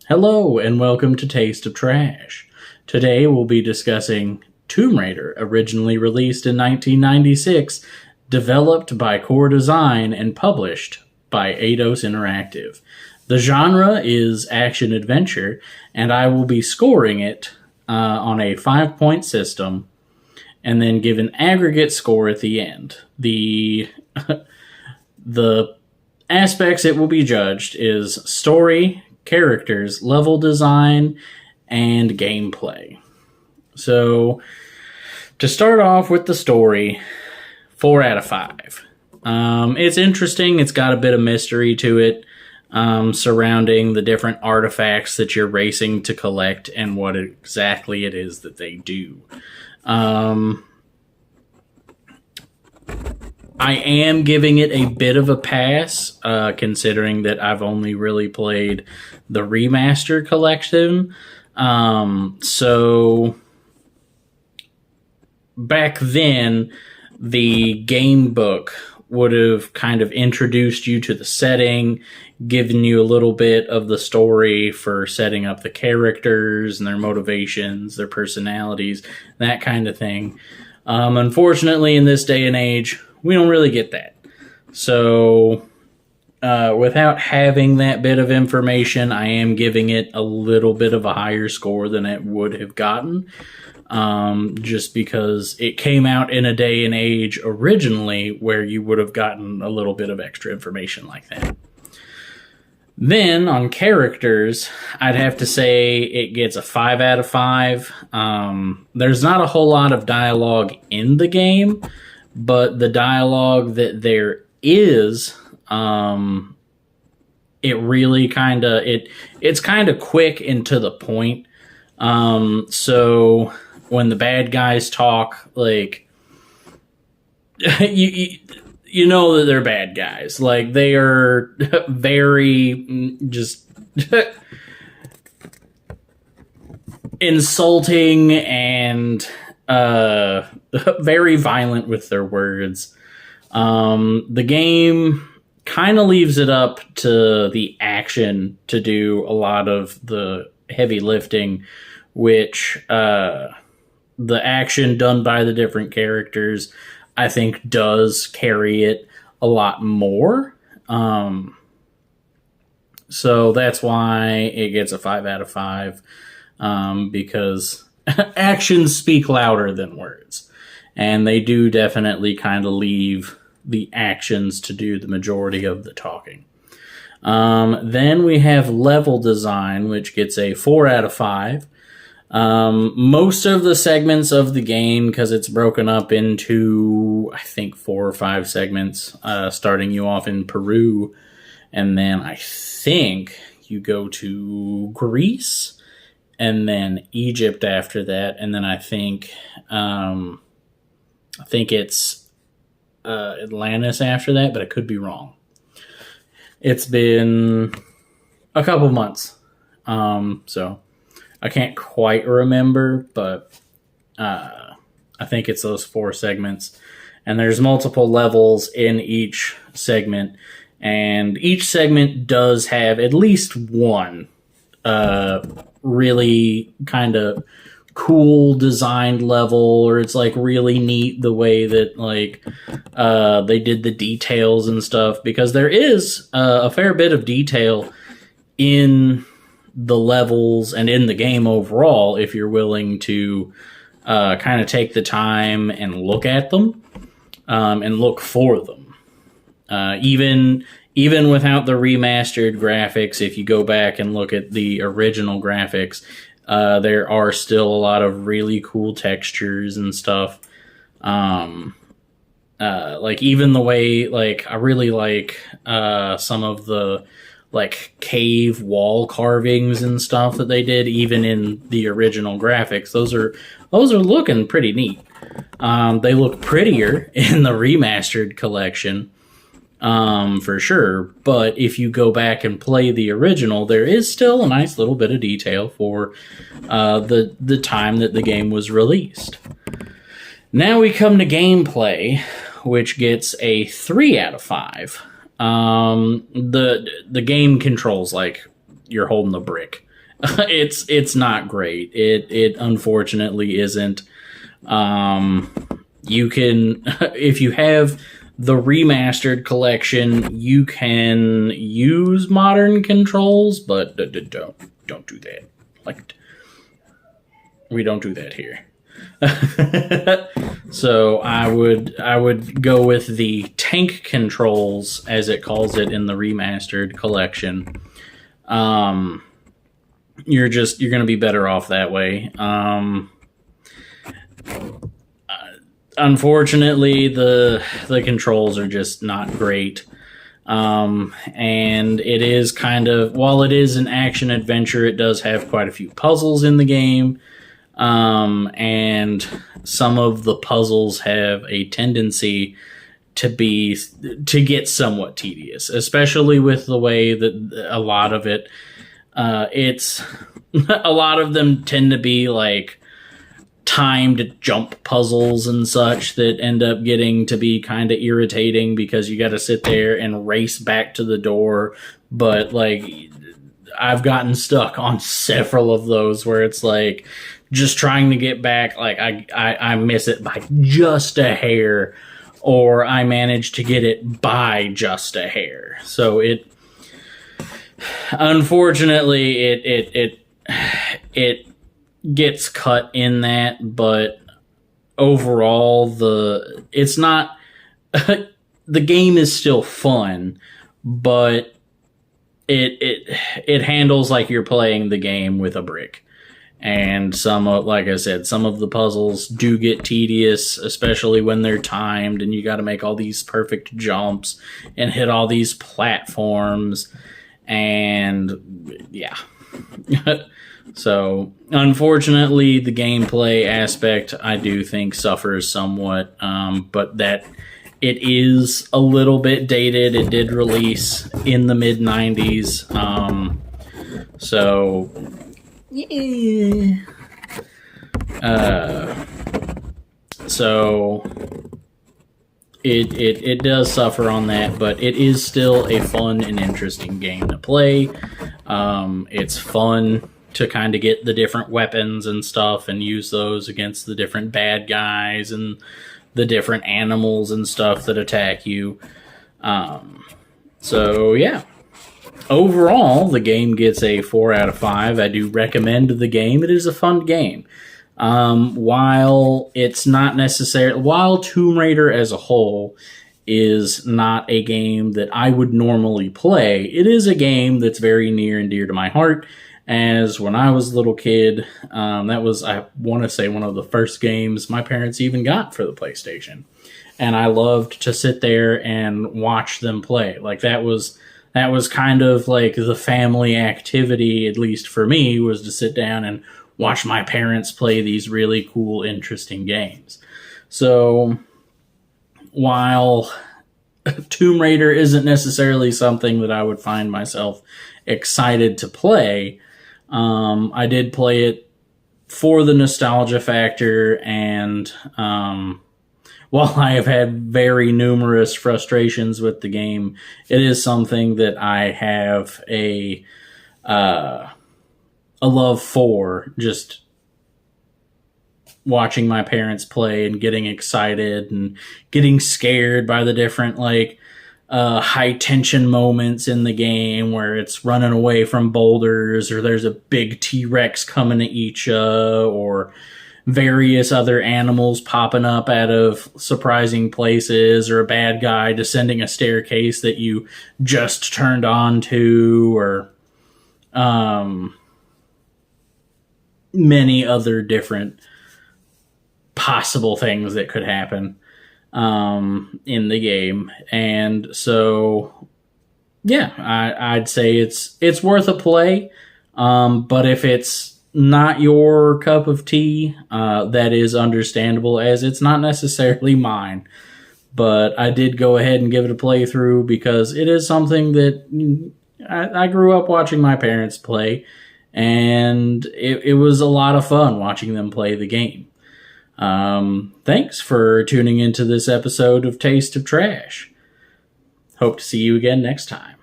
Hello and welcome to Taste of Trash. Today we'll be discussing Tomb Raider, originally released in 1996, developed by Core Design and published by Eidos Interactive. The genre is action-adventure, and I will be scoring it on a 5-point system and then give an aggregate score at the end. The aspects it will be judged is story, characters, level design, and gameplay. So, to start off with the story, 4 out of 5. It's interesting. It's got a bit of mystery to it surrounding the different artifacts that you're racing to collect and what exactly it is that they do. I am giving it a bit of a pass, considering that I've only really played the remaster collection. So back then, the game book would have kind of introduced you to the setting, given you a little bit of the story for setting up the characters and their motivations, their personalities, that kind of thing. Unfortunately, in this day and age, we don't really get that. So, without having that bit of information, I am giving it a little bit of a higher score than it would have gotten. Just because it came out in a day and age originally where you would have gotten a little bit of extra information like that. Then, on characters, I'd have to say it gets a 5 out of 5. There's not a whole lot of dialogue in the game, but the dialogue that there is, it really it's kind of quick and to the point. So when the bad guys talk, like, you know that they're bad guys. Like, they are very just insulting and very violent with their words. The game kind of leaves it up to the action to do a lot of the heavy lifting, which the action done by the different characters, I think, does carry it a lot more. So that's why it gets a 5 out of 5, because actions speak louder than words. And they do definitely kind of leave the actions to do the majority of the talking. Then we have level design, which gets a 4 out of 5. Most of the segments of the game, because it's broken up into, I think, 4 or 5 segments, starting you off in Peru, and then I think you go to Greece, and then Egypt after that, and then I think it's Atlantis after that, but I could be wrong. It's been a couple months, so I can't quite remember, but I think it's those 4 segments. And there's multiple levels in each segment, and each segment does have at least one really kind of cool designed level, or it's like really neat the way that like they did the details and stuff, because there is a fair bit of detail in the levels and in the game overall if you're willing to kind of take the time and look at them and look for them. Even without the remastered graphics, if you go back and look at the original graphics, there are still a lot of really cool textures and stuff. Like even the way, like, I really like some of the like cave wall carvings and stuff that they did, even in the original graphics. Those are looking pretty neat. They look prettier in the remastered collection, for sure. But if you go back and play the original, there is still a nice little bit of detail for the time that the game was released. Now we come to gameplay, which gets a 3 out of 5. The game controls like you're holding the brick. It's not great. It unfortunately isn't. You can, if you have the remastered collection, you can use modern controls, but don't do that. Like, we don't do that here. So I would go with the tank controls, as it calls it in the remastered collection. You're going to be better off that way. Unfortunately, the controls are just not great. And it is kind of, while it is an action adventure, it does have quite a few puzzles in the game. And some of the puzzles have a tendency to get somewhat tedious, especially with the way that a lot of it, it's a lot of them tend to be like timed jump puzzles and such that end up getting to be kind of irritating because you got to sit there and race back to the door. But like, I've gotten stuck on several of those where it's like just trying to get back, like I miss it by just a hair, or I manage to get it by just a hair. So it, unfortunately, it gets cut in that, but overall it's not the game is still fun, but it handles like you're playing the game with a brick. And like I said, some of the puzzles do get tedious, especially when they're timed and you got to make all these perfect jumps and hit all these platforms. And yeah. So, unfortunately, the gameplay aspect, I do think, suffers somewhat, but that it is a little bit dated. It did release in the mid-90s, so, yeah. So, it does suffer on that, but it is still a fun and interesting game to play. It's fun to kind of get the different weapons and stuff and use those against the different bad guys and the different animals and stuff that attack you. So, yeah. Overall, the game gets a 4 out of 5. I do recommend the game. It is a fun game. While it's not necessarily... While Tomb Raider as a whole is not a game that I would normally play, it is a game that's very near and dear to my heart. As when I was a little kid, that was, I want to say, one of the first games my parents even got for the PlayStation. And I loved to sit there and watch them play. Like, that was kind of like the family activity, at least for me, was to sit down and watch my parents play these really cool, interesting games. So, while Tomb Raider isn't necessarily something that I would find myself excited to play, I did play it for the nostalgia factor, and while I have had very numerous frustrations with the game, it is something that I have a love for, just watching my parents play and getting excited and getting scared by the different, like, high tension moments in the game where it's running away from boulders, or there's a big T-Rex coming to eat you, or various other animals popping up out of surprising places, or a bad guy descending a staircase that you just turned on to, or many other different possible things that could happen in the game. And so, yeah, I'd say it's worth a play. But if it's not your cup of tea, that is understandable, as it's not necessarily mine. But I did go ahead and give it a playthrough because it is something that I grew up watching my parents play, and it was a lot of fun watching them play the game. Thanks for tuning into this episode of Taste of Trash. Hope to see you again next time.